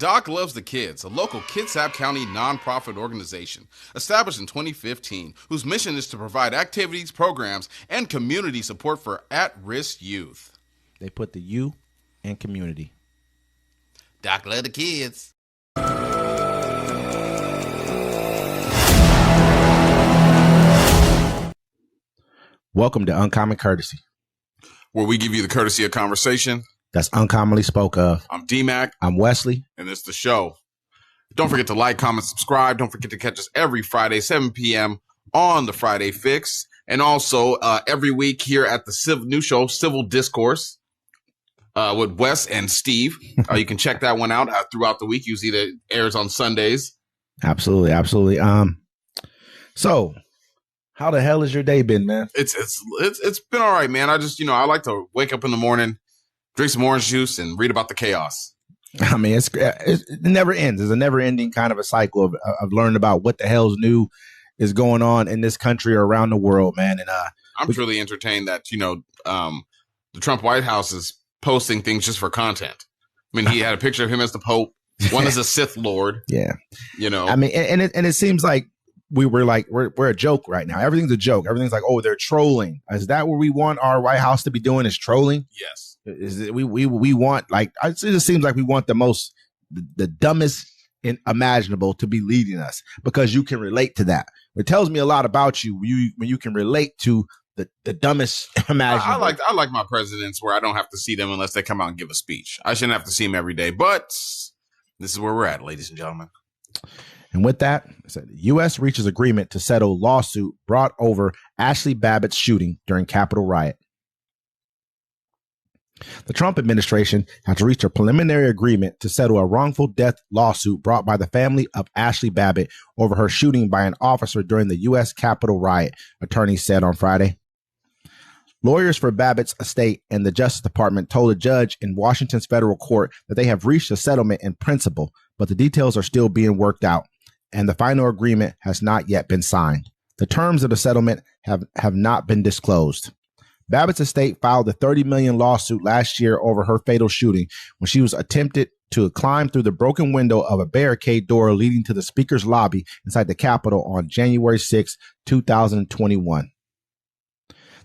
Doc Loves the Kids, a local Kitsap County nonprofit organization established in 2015, whose mission is to provide activities, programs, and community support for at-risk youth. They put the U in community. Doc Loves the Kids. Welcome to Uncommon Courtesy, where we give you the courtesy of conversation that's uncommonly spoke of. I'm D-Mac. I'm Wesley. And it's the show. Don't forget to like, comment, subscribe. Don't forget to catch us every Friday, 7 p.m. on the Friday Fix. And also every week here at the new show, Civil Discourse, with Wes and Steve. You can check that one out throughout the week. Usually it airs on Sundays. Absolutely, absolutely. So how the hell has your day been, man? It's been all right, man. I just, I like to wake up in the morning, drink some orange juice, and read about the chaos. I mean, it never ends. It's a never-ending kind of a cycle of learning about what the hell's new is going on in this country or around the world, man. And I'm truly entertained that the Trump White House is posting things just for content. I mean, he had a picture of him as the Pope. One is a Sith Lord. Yeah, I mean, and it seems like we're a joke right now. Everything's a joke. Everything's like, oh, they're trolling. Is that what we want our White House to be doing? Is trolling? Yes. Is it, we want, like, it just seems like we want the dumbest imaginable to be leading us because you can relate to that. It tells me a lot about you when you can relate to the dumbest imaginable. I like my presidents where I don't have to see them unless they come out and give a speech. I shouldn't have to see them every day, but this is where we're at, ladies and gentlemen. And with that, the U.S. reaches agreement to settle lawsuit brought over Ashli Babbitt's shooting during Capitol riot. The Trump administration has reached a preliminary agreement to settle a wrongful death lawsuit brought by the family of Ashli Babbitt over her shooting by an officer during the U.S. Capitol riot, attorneys said on Friday. Lawyers for Babbitt's estate and the Justice Department told a judge in Washington's federal court that they have reached a settlement in principle, but the details are still being worked out, and the final agreement has not yet been signed. The terms of the settlement have not been disclosed. Babbitt's estate filed a $30 million lawsuit last year over her fatal shooting when she was attempted to climb through the broken window of a barricade door leading to the Speaker's lobby inside the Capitol on January 6, 2021.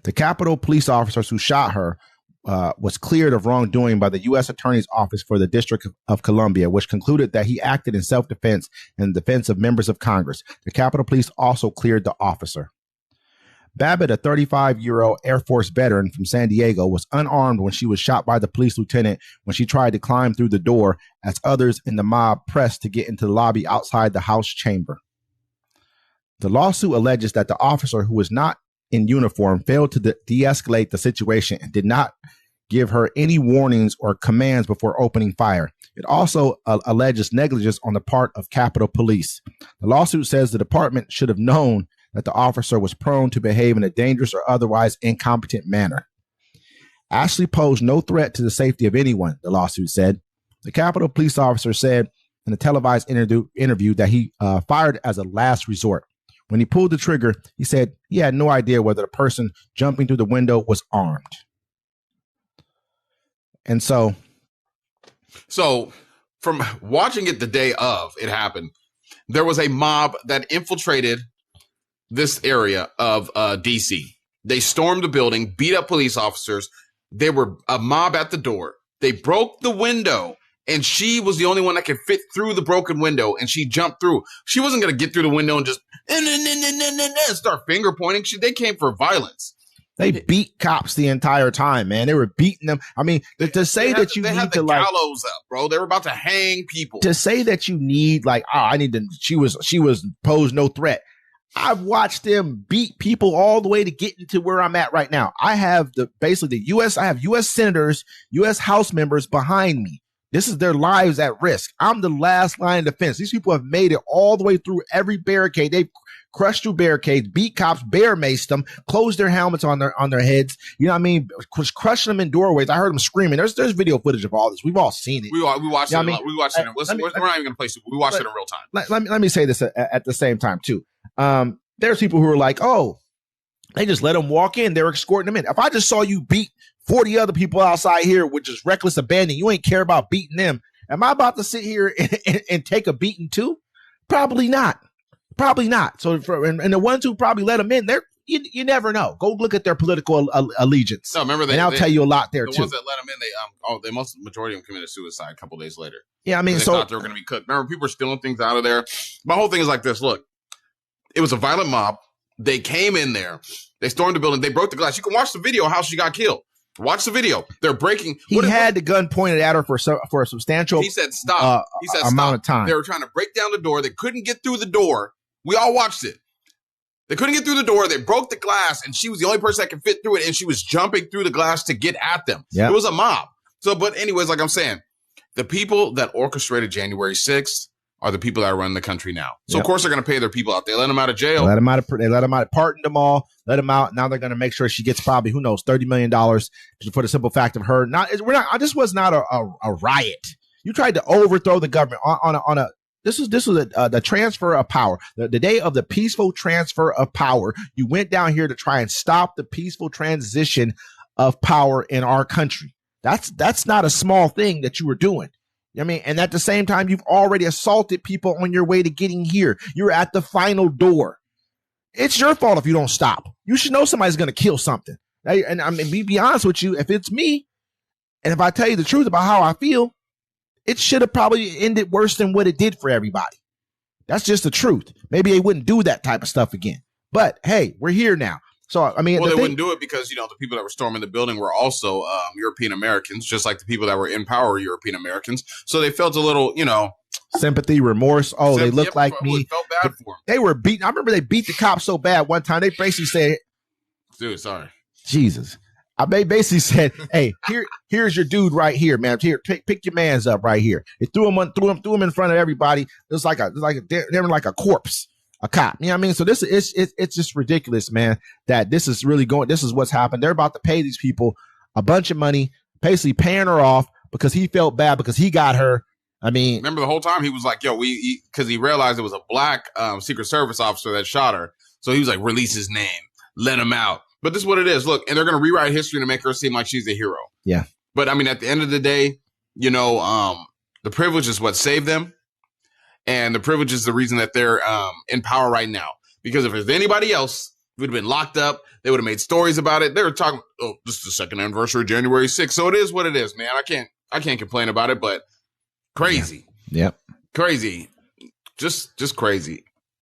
The Capitol police officers who shot her was cleared of wrongdoing by the U.S. Attorney's Office for the District of Columbia, which concluded that he acted in self-defense and defense of members of Congress. The Capitol Police also cleared the officer. Babbitt, a 35-year-old Air Force veteran from San Diego, was unarmed when she was shot by the police lieutenant when she tried to climb through the door as others in the mob pressed to get into the lobby outside the House chamber. The lawsuit alleges that the officer, who was not in uniform, failed to de-escalate the situation and did not give her any warnings or commands before opening fire. It also alleges negligence on the part of Capitol Police. The lawsuit says the department should have known that the officer was prone to behave in a dangerous or otherwise incompetent manner. Ashli posed no threat to the safety of anyone, the lawsuit said. The Capitol Police officer said in a televised interview that he fired as a last resort. When he pulled the trigger, he said he had no idea whether the person jumping through the window was armed. And so from watching it the day of it happened, there was a mob that infiltrated this area of DC. They stormed the building, beat up police officers. There were a mob at the door. They broke the window, and she was the only one that could fit through the broken window, and she jumped through. She wasn't going to get through the window and just start finger pointing. They came for violence. They beat cops the entire time, man. They were beating them. I mean, to say that you need to, like, gallows up, bro. They were about to hang people. To say that you need, like, she was posed no threat. I've watched them beat people all the way to get into where I'm at right now. I have I have U.S. senators, U.S. House members behind me. This is their lives at risk. I'm the last line of defense. These people have made it all the way through every barricade. They've crushed through barricades, beat cops, bear maced them, closed their helmets on their heads. You know what I mean? Crushing them in doorways. I heard them screaming. There's video footage of all this. We've all seen it. We watched it. We watched it. We're not even going to place it. We watched it in real time. Let me say this at the same time too. There's people who are like, oh, they just let them walk in. They're escorting them in. If I just saw you beat 40 other people outside here with just reckless abandon, you ain't care about beating them. Am I about to sit here and take a beating too? Probably not. Probably not. So, and the ones who probably let them in, you never know. Go look at their political allegiance. No, remember and I'll tell you a lot there the too. The ones that let them in, the majority of them committed suicide a couple days later. Yeah, I mean, they thought they were going to be cooked. Remember, people were stealing things out of there. My whole thing is like this. Look, it was a violent mob. They came in there. They stormed the building. They broke the glass. You can watch the video of how she got killed. Watch the video. They're breaking. He had the gun pointed at her for a substantial. He said stop. He said amount of time. They were trying to break down the door. They couldn't get through the door. We all watched it. They couldn't get through the door. They broke the glass, and she was the only person that could fit through it, and she was jumping through the glass to get at them. Yep. It was a mob. So, but anyways, like I'm saying, the people that orchestrated January 6th are the people that are running the country now. So, of course, they're going to pay their people out. They let them out of jail. They let them out. Pardoned them all. Let them out. Now they're going to make sure she gets probably, who knows, $30 million for the simple fact of her. This was not a riot. You tried to overthrow the government on a. This was the transfer of power. The day of the peaceful transfer of power. You went down here to try and stop the peaceful transition of power in our country. That's not a small thing that you were doing. I mean, and at the same time, you've already assaulted people on your way to getting here. You're at the final door. It's your fault if you don't stop. You should know somebody's going to kill something. And I mean, be honest with you, if it's me, and if I tell you the truth about how I feel, it should have probably ended worse than what it did for everybody. That's just the truth. Maybe they wouldn't do that type of stuff again. But hey, we're here now. So, I mean, well, they wouldn't do it because, the people that were storming the building were also European Americans, just like the people that were in power were European Americans. So they felt a little, sympathy, remorse. Oh, they look like me. Felt bad for them. They were beaten. I remember they beat the cops so bad one time. They basically said, dude, sorry. Jesus. They basically said, hey, here's your dude right here, man. Here, pick your mans up right here. They threw him in front of everybody. It was they were like a corpse. A cop, you know what I mean? So it's just ridiculous, man, that this is what's happened. They're about to pay these people a bunch of money, basically paying her off because he felt bad because he got her. I mean, remember the whole time he was like, yo, because he realized it was a black Secret Service officer that shot her. So he was like, release his name, let him out. But this is what it is. Look, and they're going to rewrite history to make her seem like she's a hero. Yeah. But I mean, at the end of the day, the privilege is what saved them. And the privilege is the reason that they're in power right now. Because if it was anybody else, it would have been locked up. They would have made stories about it. They were talking, this is the second anniversary of January 6th. So it is what it is, man. I can't complain about it, but crazy. Yeah. Yep. Crazy. Just crazy.